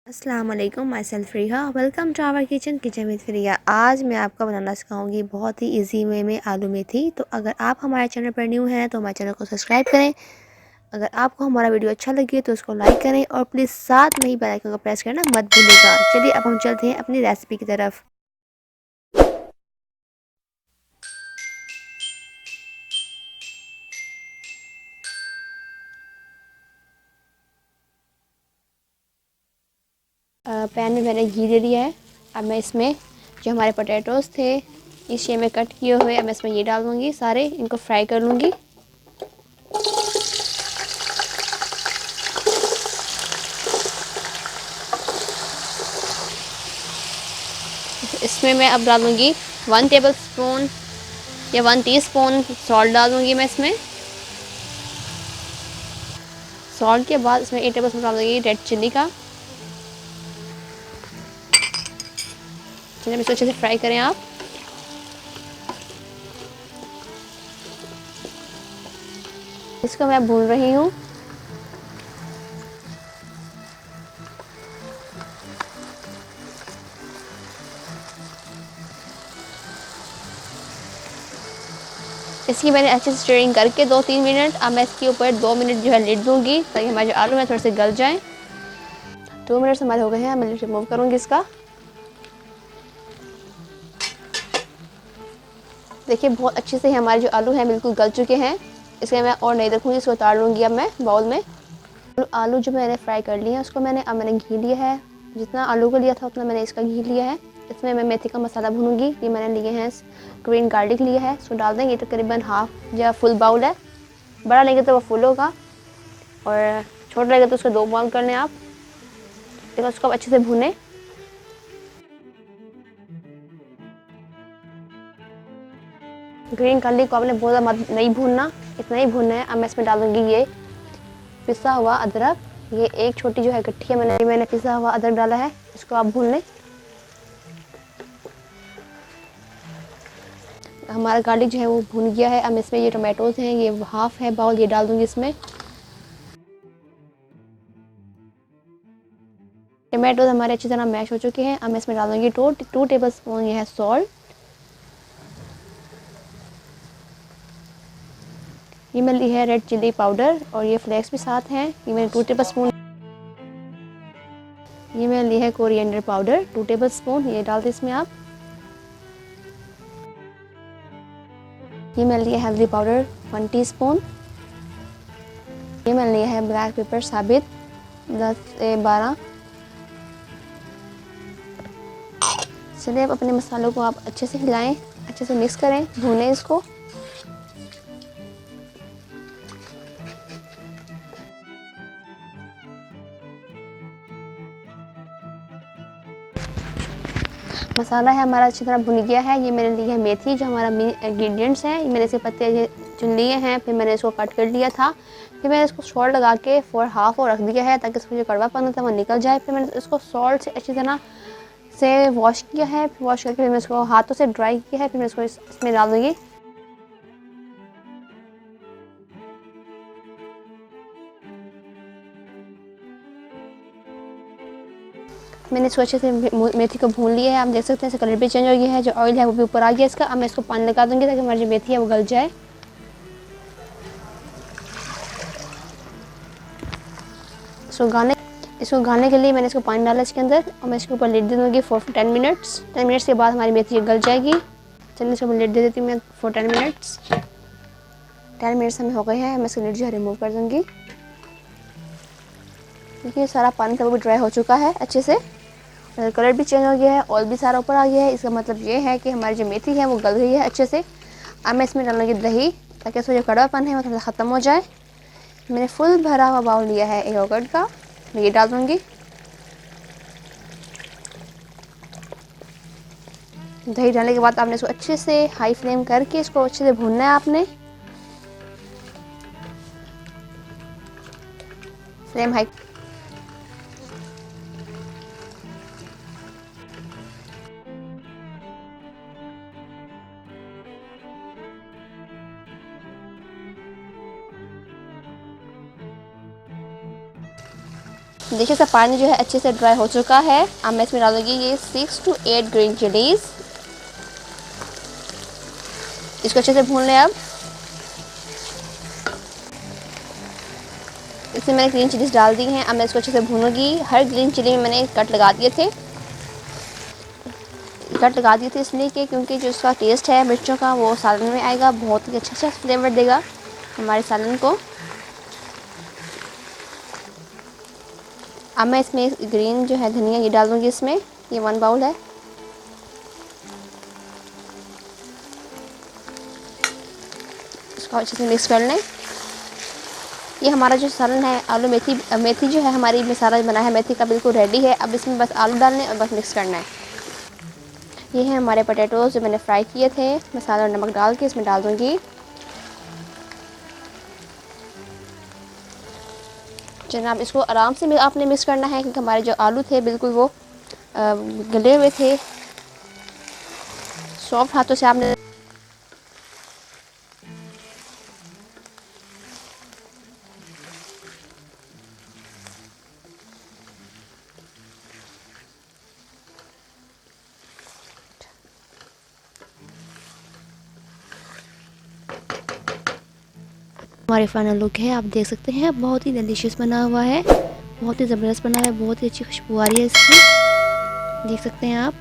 अस्सलाम वालेकुम, myself Riha. Welcome to our kitchen with Riya. आज मैं आपको बनाना सिखाऊंगी बहुत ही इजी वे में आलू मेथी। तो अगर आप हमारे चैनल पर न्यू हैं तो हमारे चैनल को सब्सक्राइब करें। अगर आपको हमारा वीडियो अच्छा लगे तो उसको लाइक करें और प्लीज़ साथ में ही बेल आइकन को प्रेस करना मत भूलिएगा। चलिए अब हम चलते हैं अपनी रेसिपी की तरफ। पैन में मैंने घी ले लिया है। अब मैं इसमें जो हमारे पोटैटोज़ थे इस शेप में कट किए हुए, अब मैं इसमें ये डाल दूँगी। सारे इनको फ्राई कर लूँगी। इसमें मैं अब डालूँगी 1 टेबल स्पून या 1 टीस्पून सॉल्ट डाल दूँगी मैं इसमें। सॉल्ट के बाद इसमें 1 टेबल स्पून डाल दूँगी रेड चिल्ली का। चलिए इसको अच्छे से फ्राई करें आप। इसको मैं भून रही हूँ। इसकी मैंने अच्छे से स्टीरिंग करके 2-3 मिनट, अब मैं इसके ऊपर 2 मिनट जो है लिड दूँगी ताकि हमारे जो आलू हैं थोड़े से गल जाएं। 2 मिनट हमारे हो गए हैं, मैं लिड रिमूव करूँगी इसका। देखिए बहुत अच्छे से हमारे जो आलू हैं बिल्कुल गल चुके हैं। इसे मैं और नहीं रखूँगी, इसको उतार लूँगी अब मैं बाउल में। आलू जो मैंने फ्राई कर लिए हैं उसको मैंने घी लिया है। जितना आलू को लिया था उतना मैंने इसका घी लिया है। इसमें मैं मेथी का मसाला भूनूंगी। ये मैंने लिए हैं, ग्रीन गार्लिक लिया है, इसको डाल देंगे। ये तकरीबन हाफ या फुल बाउल है। बड़ा लेंगे तो वो फुल होगा और छोटा लेंगे तो उसको 2 बाउल कर लें आप। देखो उसको अच्छे से भूनें। ग्रीन गार्लिक को आपने बहुत ज़्यादा नहीं भूनना, इतना ही भूनना है। अब मैं इसमें डालूंगी ये पिसा हुआ अदरक। ये एक छोटी जो है गट्ठी है, मैंने पिसा हुआ अदरक डाला है। इसको आप भून लें। हमारा गार्लिक जो है वो भून गया है। अब इसमें ये टमाटोज़ हैं, ये हाफ है बाउल, ये डाल दूंगी इसमें। टमाटोज़ हमारे अच्छी तरह मैश हो चुके हैं। अब मैं इसमें डाल दूंगी 2 टेबल स्पून ये है सॉल्ट। ये मैं ली है रेड चिल्ली पाउडर और ये फ्लेक्स भी साथ हैं। ये मैंने 2 टेबल स्पून। ये मैं ली है कोरिएंडर पाउडर 2 टेबल स्पून, ये डाल दें इसमें आप। ये मैंने लिया है हल्दी पाउडर 1 टीस्पून। ये मैंने लिया है ब्लैक पेपर साबित 10 से 12। चलिए अब अपने मसालों को आप अच्छे से हिलाएं, अच्छे से मिक्स करें, भूनें इसको। मसाला है हमारा अच्छी तरह भुन गया है। ये मैंने ली है मेथी, जो हमारा मेन इंग्रेडिएंट्स हैं। ये मैंने इसके पत्ते चुन लिए हैं, फिर मैंने इसको कट कर लिया था। फिर मैंने इसको सॉल्ट लगा के फॉर हाफ और रख दिया है ताकि इसमें जो कड़वापन होता है वो निकल जाए। फिर मैंने इसको सॉल्ट से अच्छी तरह से वॉश किया है। वॉश करके फिर मैं इसको हाथों से ड्राई किया है। फिर मैं इसको इसमें डाल दूँगी। मैंने इसको अच्छे से मेथी को भून लिया है। आप देख सकते हैं इसका कलर भी चेंज हो गया है, जो ऑयल है वो भी ऊपर आ गया इसका। अब मैं इसको पानी लगा दूँगी ताकि हमारी जो मेथी है वो गल जाए। इसको गालने के लिए मैंने इसको पानी डाला इसके अंदर और मैं इसके ऊपर लिड दे दूँगी फॉर 10 मिनट्स। 10 मिनट्स के बाद हमारी मेथी गल जाएगी। चलिए इसको लिड दे देती हूँ मैं फॉर 10 मिनट्स। 10 मिनट्स हमें हो गए हैं। मैं इसका लिड जो है रिमूव कर दूँगी। देखिए सारा पानी था वो भी ड्राई हो चुका है अच्छे से, कलर भी चेंज हो गया है, ऑयल भी सारा ऊपर आ गया है। इसका मतलब ये है कि हमारी जो मेथी है वो गल गई है अच्छे से। अब मैं इसमें डालूँगी दही ताकि इसका जो कड़वापन है वो थोड़ा ख़त्म हो जाए। मैंने फुल भरा हुआ बाउल लिया है योगर्ट का, मैं ये डाल दूँगी। दही डालने के बाद आपने इसको अच्छे से हाई फ्लेम करके इसको अच्छे से भूनना है आपने। Flame high. देखिए सब पानी जो है अच्छे से ड्राई हो चुका है। अब मैं इसमें डालूंगी ये 6 to 8 ग्रीन चिलीज़। इसको अच्छे से भून लें। अब इसमें मैंने ग्रीन चिलीज़ डाल दी हैं। अब मैं इसको अच्छे से भूनूंगी। हर ग्रीन चिली में मैंने कट लगा दिए थे। कट लगा दिए थे इसलिए कि क्योंकि जो उसका टेस्ट है मिर्चों का वो सालन में आएगा, बहुत ही अच्छा फ्लेवर देगा हमारे सालन को। अब मैं इसमें ग्रीन जो है धनिया ये डाल दूँगी इसमें। ये 1 बाउल है। इसको अच्छे से मिक्स कर लें। ये हमारा जो सालन है आलू मेथी जो है हमारी मसाला बना है मेथी का बिल्कुल रेडी है। अब इसमें बस आलू डालने और बस मिक्स करना है। ये है हमारे पोटैटोज़ जो मैंने फ्राई किए थे। मसाला और नमक डाल के इसमें डाल दूँगी। जनाब इसको आराम से आपने मिक्स करना है क्योंकि हमारे जो आलू थे बिल्कुल वो गले हुए थे। सॉफ्ट हाथों से आपने हमारे फाइनल लुक है, आप देख सकते हैं बहुत ही डिलीशियस बना हुआ है, बहुत ही ज़बरदस्त बना है, बहुत ही अच्छी खुशबू आ रही है इसकी, देख सकते हैं आप।